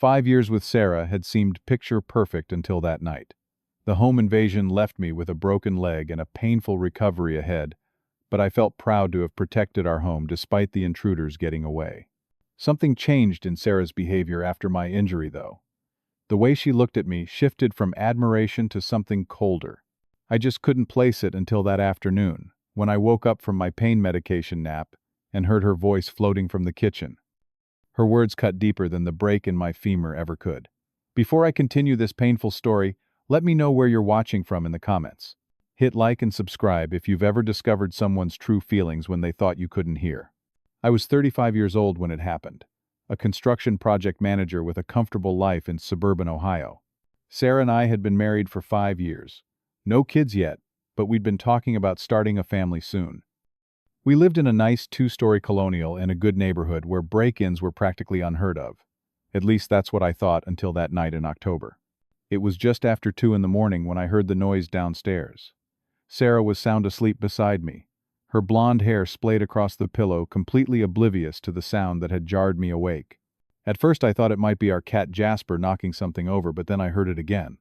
5 years with Sarah had seemed picture perfect until that night. The home invasion left me with a broken leg and a painful recovery ahead, but I felt proud to have protected our home despite the intruders getting away. Something changed in Sarah's behavior after my injury, though. The way she looked at me shifted from admiration to something colder. I just couldn't place it until that afternoon, when I woke up from my pain medication nap and heard her voice floating from the kitchen. Her words cut deeper than the break in my femur ever could. Before I continue this painful story, let me know where you're watching from in the comments. Hit like and subscribe if you've ever discovered someone's true feelings when they thought you couldn't hear. I was 35 years old when it happened, a construction project manager with a comfortable life in suburban Ohio. Sarah and I had been married for 5 years. No kids yet, but we'd been talking about starting a family soon. We lived in a nice 2-story colonial in a good neighborhood where break-ins were practically unheard of. At least that's what I thought until that night in October. It was just after 2 in the morning when I heard the noise downstairs. Sarah was sound asleep beside me, her blonde hair splayed across the pillow, completely oblivious to the sound that had jarred me awake. At first I thought it might be our cat Jasper knocking something over, but then I heard it again.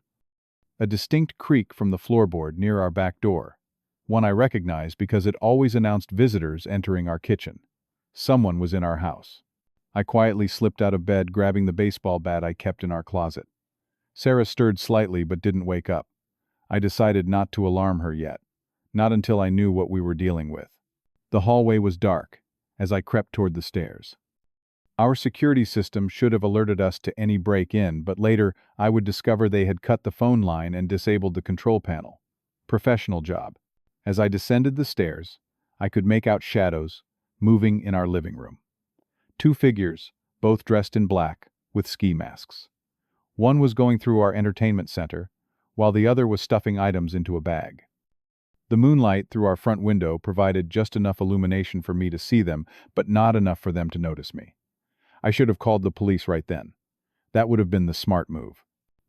A distinct creak from the floorboard near our back door, one I recognized because it always announced visitors entering our kitchen. Someone was in our house. I quietly slipped out of bed, grabbing the baseball bat I kept in our closet. Sarah stirred slightly but didn't wake up. I decided not to alarm her yet, not until I knew what we were dealing with. The hallway was dark as I crept toward the stairs. Our security system should have alerted us to any break-in, but later I would discover they had cut the phone line and disabled the control panel. Professional job. As I descended the stairs, I could make out shadows moving in our living room. 2 figures, both dressed in black, with ski masks. One was going through our entertainment center, while the other was stuffing items into a bag. The moonlight through our front window provided just enough illumination for me to see them, but not enough for them to notice me. I should have called the police right then. That would have been the smart move.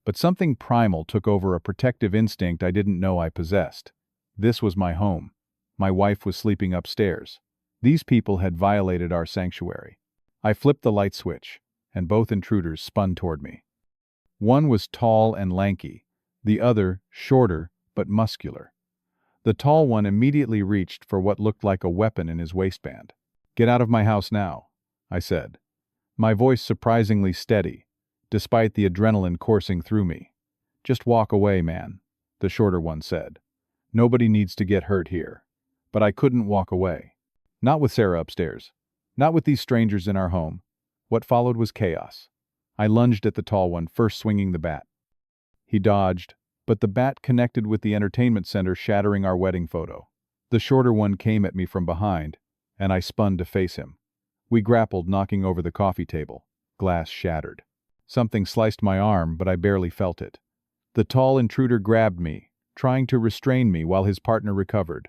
But something primal took over, a protective instinct I didn't know I possessed. This was my home. My wife was sleeping upstairs. These people had violated our sanctuary. I flipped the light switch, and both intruders spun toward me. One was tall and lanky, the other shorter but muscular. The tall one immediately reached for what looked like a weapon in his waistband. "Get out of my house now," I said, my voice surprisingly steady, despite the adrenaline coursing through me. "Just walk away, man," the shorter one said. "Nobody needs to get hurt here." But I couldn't walk away. Not with Sarah upstairs. Not with these strangers in our home. What followed was chaos. I lunged at the tall one, first swinging the bat. He dodged, but the bat connected with the entertainment center, shattering our wedding photo. The shorter one came at me from behind, and I spun to face him. We grappled, knocking over the coffee table. Glass shattered. Something sliced my arm, but I barely felt it. The tall intruder grabbed me, trying to restrain me while his partner recovered.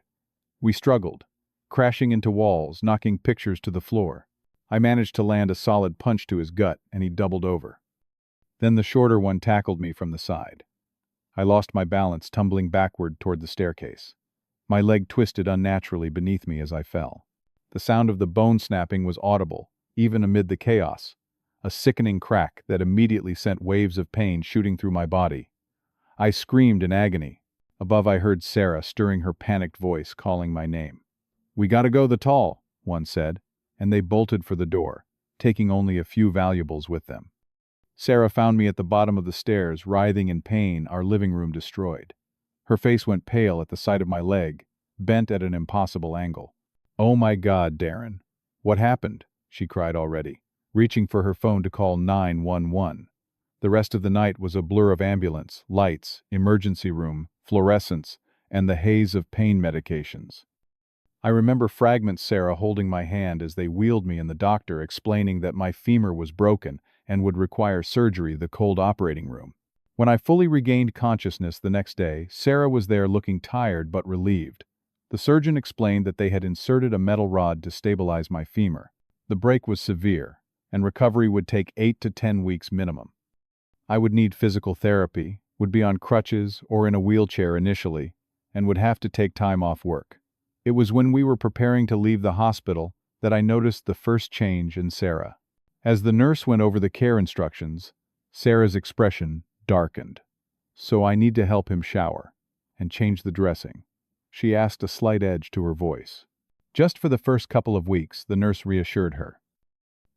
We struggled, crashing into walls, knocking pictures to the floor. I managed to land a solid punch to his gut, and he doubled over. Then the shorter one tackled me from the side. I lost my balance, tumbling backward toward the staircase. My leg twisted unnaturally beneath me as I fell. The sound of the bone snapping was audible, even amid the chaos, a sickening crack that immediately sent waves of pain shooting through my body. I screamed in agony. Above I heard Sarah, stirring her panicked voice, calling my name. "We gotta go," the tall one said, and they bolted for the door, taking only a few valuables with them. Sarah found me at the bottom of the stairs, writhing in pain, our living room destroyed. Her face went pale at the sight of my leg, bent at an impossible angle. "Oh my God, Darin. What happened?" she cried already, reaching for her phone to call 911. The rest of the night was a blur of ambulance, lights, emergency room, fluorescence, and the haze of pain medications. I remember fragments, Sarah holding my hand as they wheeled me, and the doctor explaining that my femur was broken and would require surgery, the cold operating room. When I fully regained consciousness the next day, Sarah was there looking tired but relieved. The surgeon explained that they had inserted a metal rod to stabilize my femur. The break was severe, and recovery would take 8 to 10 weeks minimum. I would need physical therapy, would be on crutches or in a wheelchair initially, and would have to take time off work. It was when we were preparing to leave the hospital that I noticed the first change in Sarah. As the nurse went over the care instructions, Sarah's expression darkened. "So I need to help him shower and change the dressing," she asked, a slight edge to her voice. "Just for the first couple of weeks," the nurse reassured her.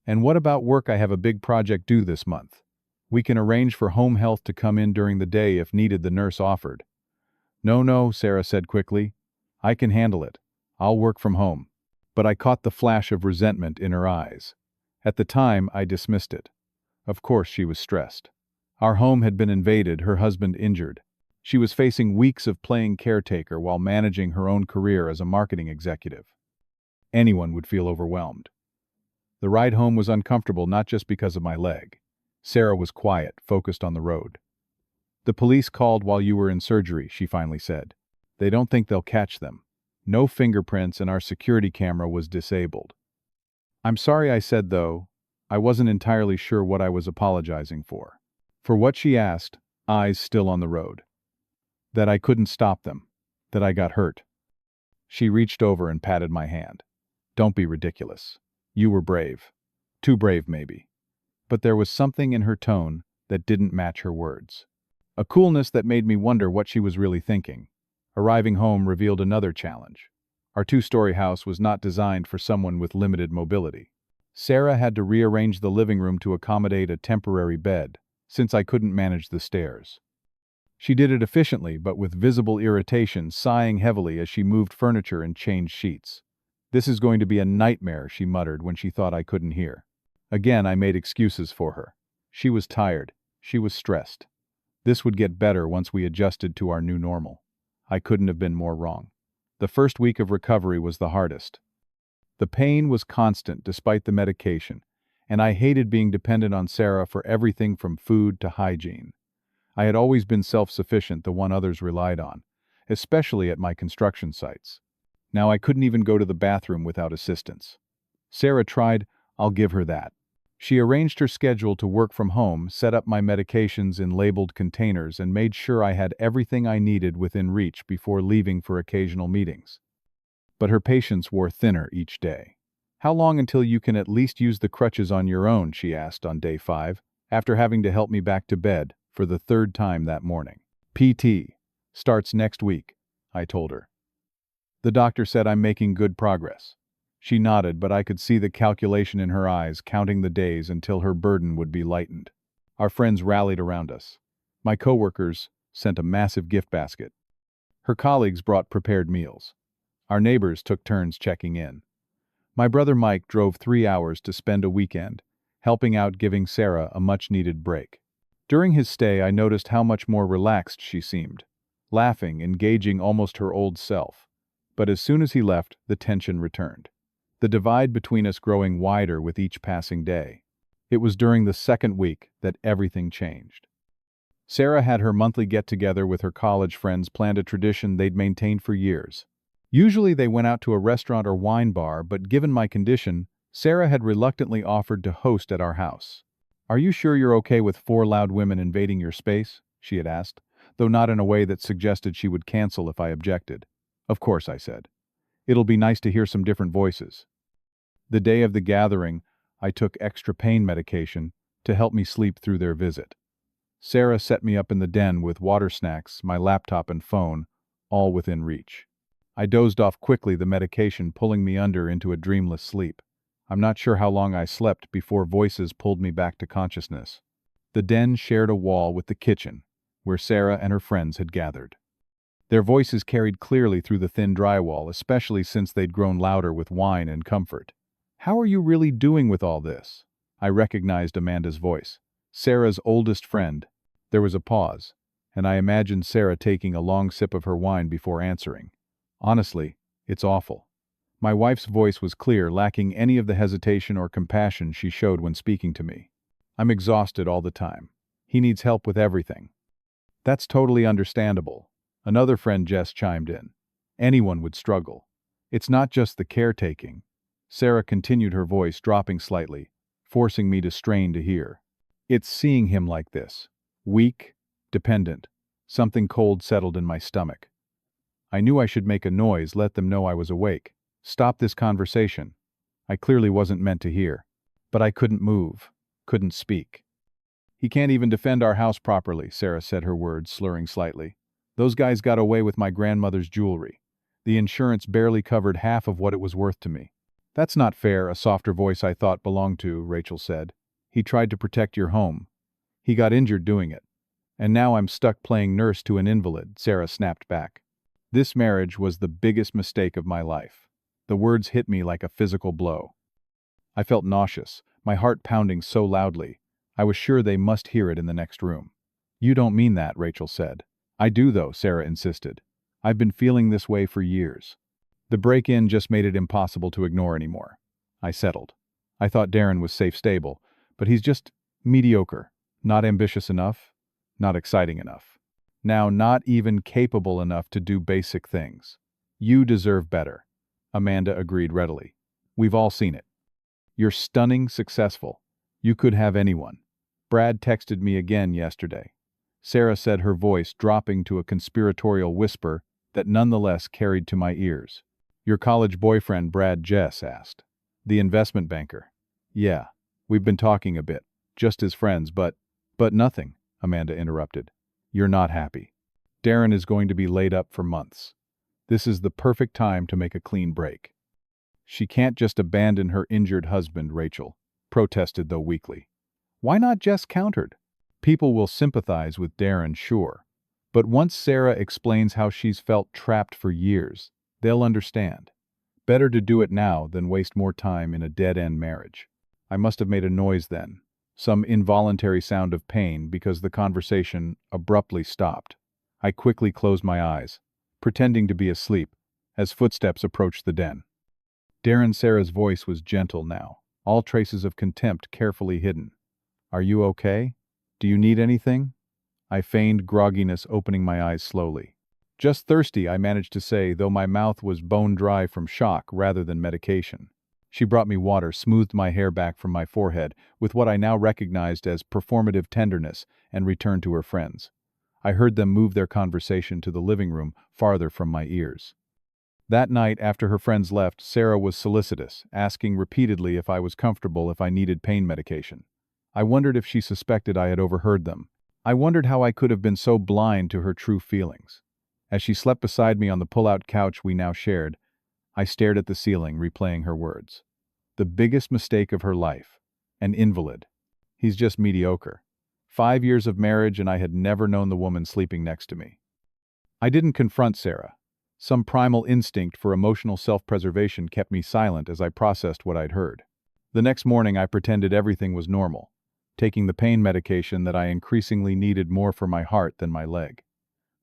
"And what about work? I have a big project due this month. We can arrange for home health to come in during the day if needed," the nurse offered. "No, no," Sarah said quickly. "I can handle it. I'll work from home." But I caught the flash of resentment in her eyes. At the time, I dismissed it. Of course she was stressed. Our home had been invaded, her husband injured. She was facing weeks of playing caretaker while managing her own career as a marketing executive. Anyone would feel overwhelmed. The ride home was uncomfortable not just because of my leg. Sarah was quiet, focused on the road. "The police called while you were in surgery," she finally said. "They don't think they'll catch them. No fingerprints and our security camera was disabled." "I'm sorry," I said, though I wasn't entirely sure what I was apologizing for. For what she asked, eyes still on the road. That I couldn't stop them. That I got hurt. She reached over and patted my hand. "Don't be ridiculous. You were brave. Too brave, maybe." But there was something in her tone that didn't match her words. A coolness that made me wonder what she was really thinking. Arriving home revealed another challenge. Our two-story house was not designed for someone with limited mobility. Sarah had to rearrange the living room to accommodate a temporary bed, since I couldn't manage the stairs. She did it efficiently, but with visible irritation, sighing heavily as she moved furniture and changed sheets. "This is going to be a nightmare," she muttered when she thought I couldn't hear. Again, I made excuses for her. She was tired. She was stressed. This would get better once we adjusted to our new normal. I couldn't have been more wrong. The first week of recovery was the hardest. The pain was constant despite the medication, and I hated being dependent on Sarah for everything from food to hygiene. I had always been self-sufficient, the one others relied on, especially at my construction sites. Now I couldn't even go to the bathroom without assistance. Sarah tried, I'll give her that. She arranged her schedule to work from home, set up my medications in labeled containers, and made sure I had everything I needed within reach before leaving for occasional meetings. But her patience wore thinner each day. "How long until you can at least use the crutches on your own?" she asked on day 5, after having to help me back to bed for the third time that morning. "PT starts next week," I told her. "The doctor said I'm making good progress." She nodded, but I could see the calculation in her eyes, counting the days until her burden would be lightened. Our friends rallied around us. My coworkers sent a massive gift basket. Her colleagues brought prepared meals. Our neighbors took turns checking in. My brother Mike drove 3 hours to spend a weekend, helping out, giving Sarah a much-needed break. During his stay, I noticed how much more relaxed she seemed, laughing, engaging, almost her old self. But as soon as he left, the tension returned. The divide between us growing wider with each passing day. It was during the second week that everything changed. Sarah had her monthly get-together with her college friends, planned, a tradition they'd maintained for years. Usually they went out to a restaurant or wine bar, but given my condition, Sarah had reluctantly offered to host at our house. "Are you sure you're okay with 4 loud women invading your space?" she had asked, though not in a way that suggested she would cancel if I objected. "Of course," I said. "It'll be nice to hear some different voices." The day of the gathering, I took extra pain medication to help me sleep through their visit. Sarah set me up in the den with water, snacks, my laptop and phone, all within reach. I dozed off quickly, the medication pulling me under into a dreamless sleep. I'm not sure how long I slept before voices pulled me back to consciousness. The den shared a wall with the kitchen, where Sarah and her friends had gathered. Their voices carried clearly through the thin drywall, especially since they'd grown louder with wine and comfort. "How are you really doing with all this?" I recognized Amanda's voice, Sarah's oldest friend. There was a pause, and I imagined Sarah taking a long sip of her wine before answering. "Honestly, it's awful." My wife's voice was clear, lacking any of the hesitation or compassion she showed when speaking to me. "I'm exhausted all the time. He needs help with everything." "That's totally understandable." Another friend, Jess, chimed in. "Anyone would struggle. It's not just the caretaking." Sarah continued, her voice dropping slightly, forcing me to strain to hear. "It's seeing him like this. Weak, dependent. Something cold settled in my stomach. I knew I should make a noise, let them know I was awake. Stop this conversation. I clearly wasn't meant to hear. But I couldn't move, couldn't speak. He can't even defend our house properly, Sarah said, her words slurring slightly. Those guys got away with my grandmother's jewelry. The insurance barely covered half of what it was worth to me. That's not fair, a softer voice I thought belonged to, Rachel said. He tried to protect your home. He got injured doing it. And now I'm stuck playing nurse to an invalid, Sarah snapped back. This marriage was the biggest mistake of my life. The words hit me like a physical blow. I felt nauseous, my heart pounding so loudly. I was sure they must hear it in the next room. You don't mean that, Rachel said. I do though, Sarah insisted. I've been feeling this way for years. The break-in just made it impossible to ignore anymore. I settled. I thought Darin was stable, but he's just mediocre. Not ambitious enough, not exciting enough. Now not even capable enough to do basic things. You deserve better. Amanda agreed readily. We've all seen it. You're stunning successful. You could have anyone. Brad texted me again yesterday. Sarah said, her voice dropping to a conspiratorial whisper that nonetheless carried to my ears. Your college boyfriend, Brad, Jess asked. The investment banker. Yeah, we've been talking a bit, just as friends, but nothing, Amanda interrupted. You're not happy. Darin is going to be laid up for months. This is the perfect time to make a clean break. She can't just abandon her injured husband, Rachel protested, though weakly. Why not? Jess countered. People will sympathize with Darin, sure. But once Sarah explains how she's felt trapped for years, they'll understand. Better to do it now than waste more time in a dead-end marriage. I must have made a noise then, some involuntary sound of pain, because the conversation abruptly stopped. I quickly closed my eyes, pretending to be asleep, as footsteps approached the den. Sarah's voice was gentle now, all traces of contempt carefully hidden. Are you okay? Do you need anything? I feigned grogginess, opening my eyes slowly. Just thirsty, I managed to say, though my mouth was bone dry from shock rather than medication. She brought me water, smoothed my hair back from my forehead with what I now recognized as performative tenderness, and returned to her friends. I heard them move their conversation to the living room, farther from my ears. That night, after her friends left, Sarah was solicitous, asking repeatedly if I was comfortable if I needed pain medication. I wondered if she suspected I had overheard them. I wondered how I could have been so blind to her true feelings. As she slept beside me on the pull-out couch we now shared, I stared at the ceiling, replaying her words. The biggest mistake of her life. An invalid. He's just mediocre. 5 years of marriage and I had never known the woman sleeping next to me. I didn't confront Sarah. Some primal instinct for emotional self-preservation kept me silent as I processed what I'd heard. The next morning I pretended everything was normal, taking the pain medication that I increasingly needed more for my heart than my leg.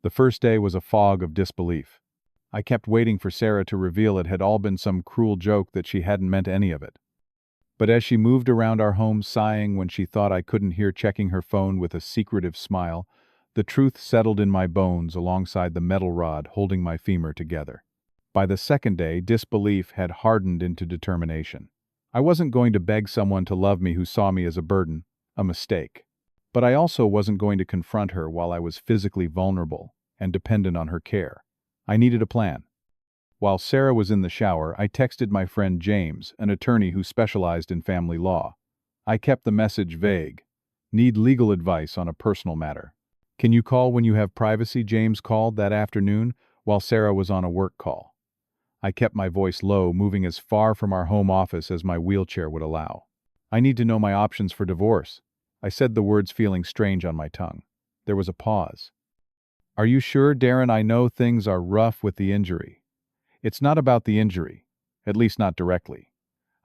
The first day was a fog of disbelief. I kept waiting for Sarah to reveal it had all been some cruel joke, that she hadn't meant any of it. But as she moved around our home sighing when she thought I couldn't hear, checking her phone with a secretive smile, the truth settled in my bones alongside the metal rod holding my femur together. By the second day, disbelief had hardened into determination. I wasn't going to beg someone to love me who saw me as a burden, a mistake. But I also wasn't going to confront her while I was physically vulnerable and dependent on her care. I needed a plan. While Sarah was in the shower, I texted my friend James, an attorney who specialized in family law. I kept the message vague. Need legal advice on a personal matter. Can you call when you have privacy? James called that afternoon while Sarah was on a work call. I kept my voice low, moving as far from our home office as my wheelchair would allow. I need to know my options for divorce. I said the words feeling strange on my tongue. There was a pause. Are you sure, Darin? I know things are rough with the injury. It's not about the injury, at least not directly.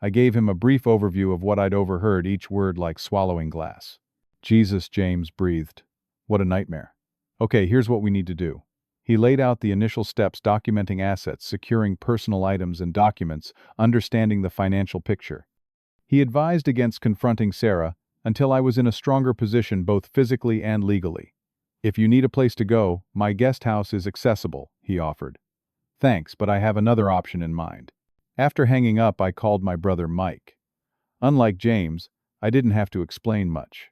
I gave him a brief overview of what I'd overheard, each word like swallowing glass. Jesus, James breathed. What a nightmare. Okay, here's what we need to do. He laid out the initial steps: documenting assets, securing personal items and documents, understanding the financial picture. He advised against confronting Sarah until I was in a stronger position both physically and legally. If you need a place to go, my guest house is accessible, he offered. Thanks, but I have another option in mind. After hanging up, I called my brother Mike. Unlike James, I didn't have to explain much.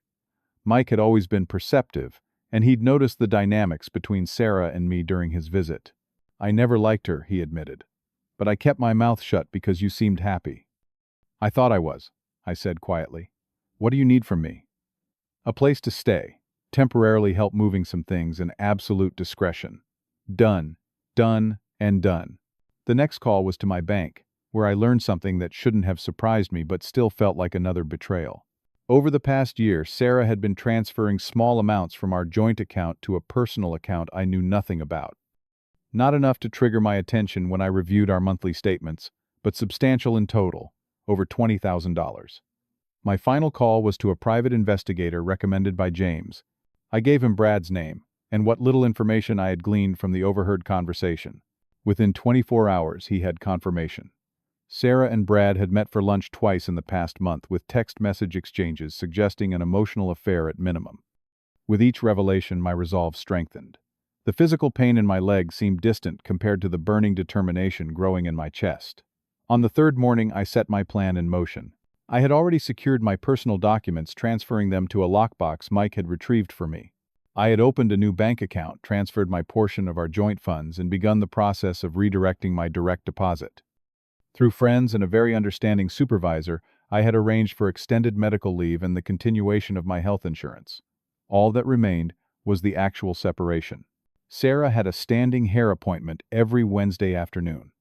Mike had always been perceptive, and he'd noticed the dynamics between Sarah and me during his visit. I never liked her, he admitted. But I kept my mouth shut because you seemed happy. I thought I was, I said quietly. What do you need from me? A place to stay, temporarily help moving some things, and absolute discretion. Done, done, and done. The next call was to my bank, where I learned something that shouldn't have surprised me but still felt like another betrayal. Over the past year, Sarah had been transferring small amounts from our joint account to a personal account I knew nothing about. Not enough to trigger my attention when I reviewed our monthly statements, but substantial in total, over $20,000. My final call was to a private investigator recommended by James. I gave him Brad's name, and what little information I had gleaned from the overheard conversation. Within 24 hours, he had confirmation. Sarah and Brad had met for lunch twice in the past month, with text message exchanges suggesting an emotional affair at minimum. With each revelation, my resolve strengthened. The physical pain in my leg seemed distant compared to the burning determination growing in my chest. On the third morning, I set my plan in motion. I had already secured my personal documents, transferring them to a lockbox Mike had retrieved for me. I had opened a new bank account, transferred my portion of our joint funds, and begun the process of redirecting my direct deposit. Through friends and a very understanding supervisor, I had arranged for extended medical leave and the continuation of my health insurance. All that remained was the actual separation. Sarah had a standing hair appointment every Wednesday afternoon.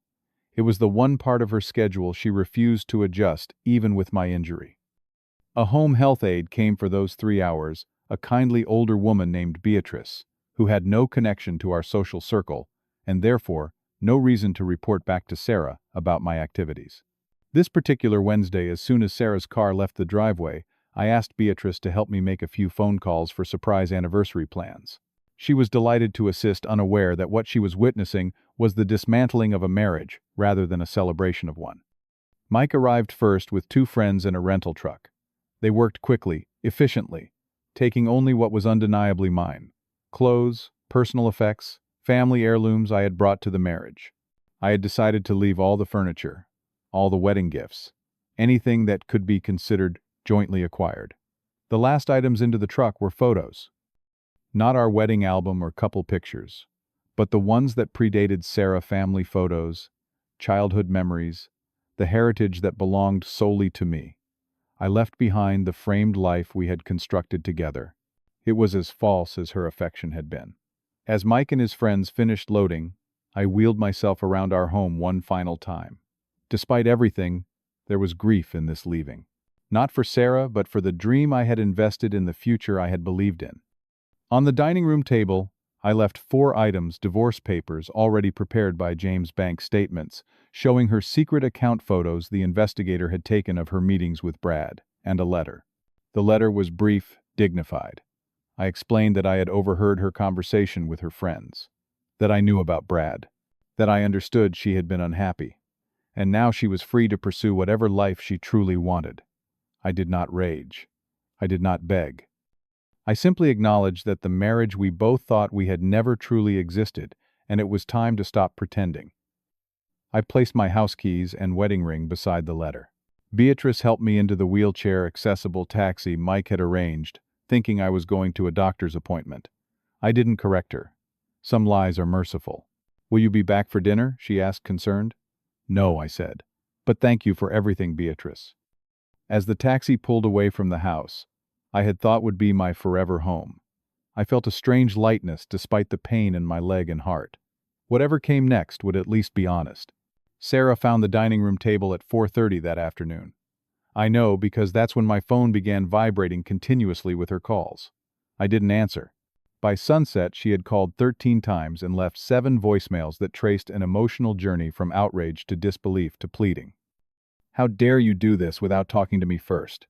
It was the one part of her schedule she refused to adjust, even with my injury. A home health aide came for those 3 hours, a kindly older woman named Beatrice, who had no connection to our social circle, and therefore no reason to report back to Sarah about my activities. This particular Wednesday, as soon as Sarah's car left the driveway, I asked Beatrice to help me make a few phone calls for surprise anniversary plans. She was delighted to assist, unaware that what she was witnessing was the dismantling of a marriage rather than a celebration of one. Mike arrived first with 2 friends and a rental truck. They worked quickly, efficiently, taking only what was undeniably mine: clothes, personal effects, family heirlooms I had brought to the marriage. I had decided to leave all the furniture, all the wedding gifts, anything that could be considered jointly acquired. The last items into the truck were photos. Not our wedding album or couple pictures, but the ones that predated Sarah: family photos, childhood memories, the heritage that belonged solely to me. I left behind the framed life we had constructed together. It was as false as her affection had been. As Mike and his friends finished loading, I wheeled myself around our home one final time. Despite everything, there was grief in this leaving. Not for Sarah, but for the dream I had invested in, the future I had believed in. On the dining room table, I left 4 items: divorce papers already prepared by James' bank statements, showing her secret account photos the investigator had taken of her meetings with Brad, and a letter. The letter was brief, dignified. I explained that I had overheard her conversation with her friends, that I knew about Brad, that I understood she had been unhappy, and now she was free to pursue whatever life she truly wanted. I did not rage. I did not beg. I simply acknowledged that the marriage we both thought we had never truly existed, and it was time to stop pretending. I placed my house keys and wedding ring beside the letter. Beatrice helped me into the wheelchair-accessible taxi Mike had arranged, thinking I was going to a doctor's appointment. I didn't correct her. Some lies are merciful. "Will you be back for dinner?" she asked, concerned. "No," I said. "But thank you for everything, Beatrice." As the taxi pulled away from the house I had thought would be my forever home, I felt a strange lightness despite the pain in my leg and heart. Whatever came next would at least be honest. Sarah found the dining room table at 4:30 that afternoon. I know because that's when my phone began vibrating continuously with her calls. I didn't answer. By sunset, she had called 13 times and left 7 voicemails that traced an emotional journey from outrage to disbelief to pleading. "How dare you do this without talking to me first?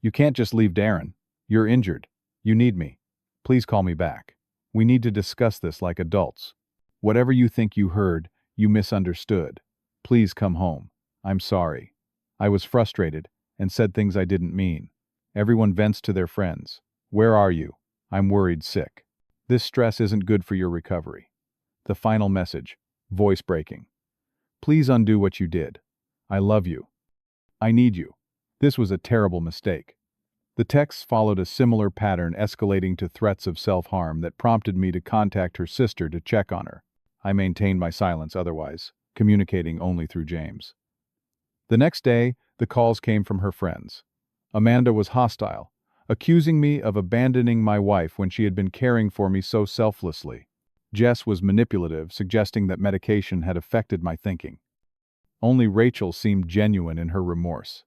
You can't just leave Darin. You're injured. You need me. Please call me back. We need to discuss this like adults. Whatever you think you heard, you misunderstood. Please come home. I'm sorry. I was frustrated and said things I didn't mean. Everyone vents to their friends. Where are you? I'm worried sick. This stress isn't good for your recovery." The final message, voice breaking. "Please undo what you did. I love you. I need you. This was a terrible mistake." The texts followed a similar pattern, escalating to threats of self-harm that prompted me to contact her sister to check on her. I maintained my silence otherwise, communicating only through James. The next day, the calls came from her friends. Amanda was hostile, accusing me of abandoning my wife when she had been caring for me so selflessly. Jess was manipulative, suggesting that medication had affected my thinking. Only Rachel seemed genuine in her remorse.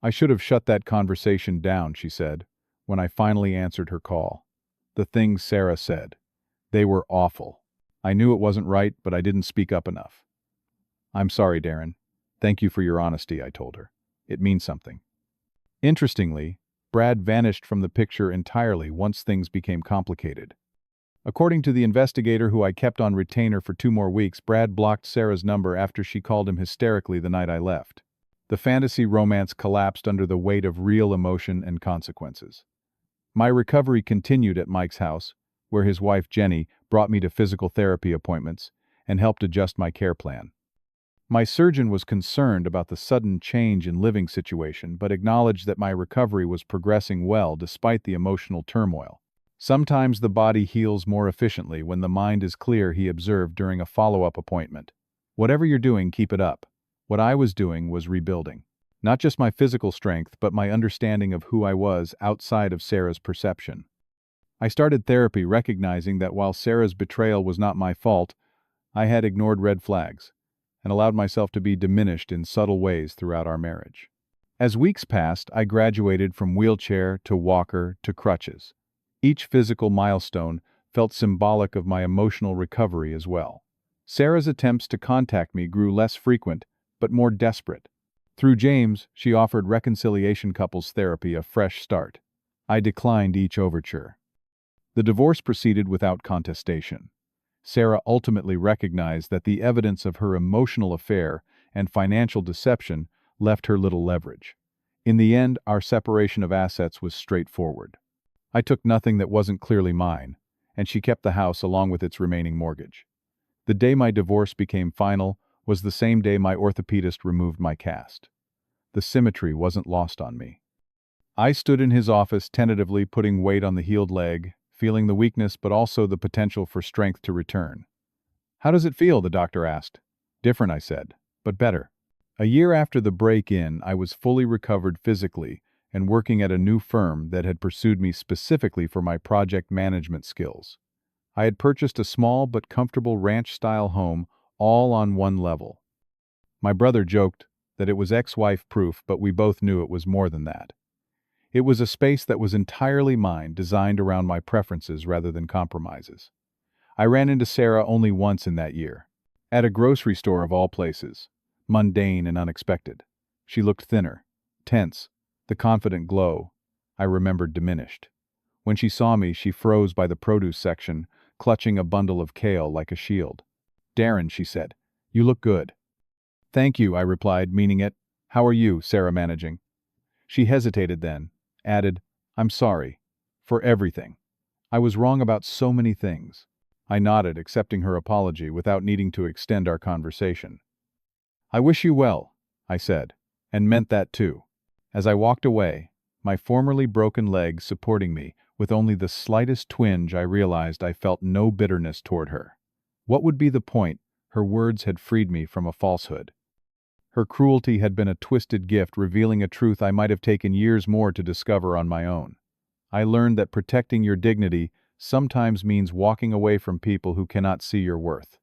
I should have shut that conversation down, she said, when I finally answered her call. The things Sarah said. They were awful. I knew it wasn't right, but I didn't speak up enough. I'm sorry, Darin. Thank you for your honesty, I told her. It means something. Interestingly, Brad vanished from the picture entirely once things became complicated. According to the investigator who I kept on retainer for 2 more weeks, Brad blocked Sarah's number after she called him hysterically the night I left. The fantasy romance collapsed under the weight of real emotion and consequences. My recovery continued at Mike's house, where his wife Jenny brought me to physical therapy appointments and helped adjust my care plan. My surgeon was concerned about the sudden change in living situation, but acknowledged that my recovery was progressing well despite the emotional turmoil. Sometimes the body heals more efficiently when the mind is clear, he observed during a follow-up appointment. Whatever you're doing, keep it up. What I was doing was rebuilding. Not just my physical strength, but my understanding of who I was outside of Sarah's perception. I started therapy recognizing that while Sarah's betrayal was not my fault, I had ignored red flags and allowed myself to be diminished in subtle ways throughout our marriage. As weeks passed, I graduated from wheelchair to walker to crutches. Each physical milestone felt symbolic of my emotional recovery as well. Sarah's attempts to contact me grew less frequent, but more desperate. Through James, she offered reconciliation couples therapy a fresh start. I declined each overture. The divorce proceeded without contestation. Sarah ultimately recognized that the evidence of her emotional affair and financial deception left her little leverage. In the end, our separation of assets was straightforward. I took nothing that wasn't clearly mine, and she kept the house along with its remaining mortgage. The day my divorce became final was the same day my orthopedist removed my cast. The symmetry wasn't lost on me. I stood in his office tentatively, putting weight on the healed leg, feeling the weakness but also the potential for strength to return. How does it feel? The doctor asked. Different, I said, but better. A year after the break-in, I was fully recovered physically and working at a new firm that had pursued me specifically for my project management skills. I had purchased a small but comfortable ranch-style home, all on one level. My brother joked that it was ex-wife proof, but we both knew it was more than that. It was a space that was entirely mine, designed around my preferences rather than compromises. I ran into Sarah only once in that year. At a grocery store of all places. Mundane and unexpected. She looked thinner, tense, the confident glow, I remembered, diminished. When she saw me, she froze by the produce section, clutching a bundle of kale like a shield. Darin, she said, you look good. Thank you, I replied, meaning it. How are you, Sarah, managing? She hesitated then, added, I'm sorry. For everything. I was wrong about so many things. I nodded, accepting her apology without needing to extend our conversation. I wish you well, I said, and meant that too. As I walked away, my formerly broken leg supporting me, with only the slightest twinge, I realized I felt no bitterness toward her. What would be the point? Her words had freed me from a falsehood. Her cruelty had been a twisted gift, revealing a truth I might have taken years more to discover on my own. I learned that protecting your dignity sometimes means walking away from people who cannot see your worth.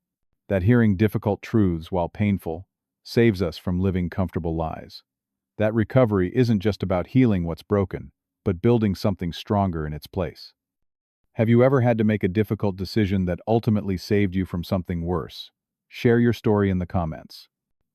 That hearing difficult truths, while painful, saves us from living comfortable lies. That recovery isn't just about healing what's broken, but building something stronger in its place. Have you ever had to make a difficult decision that ultimately saved you from something worse? Share your story in the comments.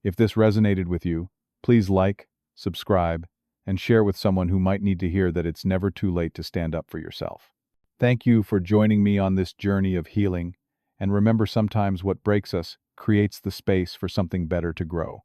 If this resonated with you, please like, subscribe, and share with someone who might need to hear that it's never too late to stand up for yourself. Thank you for joining me on this journey of healing, and remember, sometimes what breaks us creates the space for something better to grow.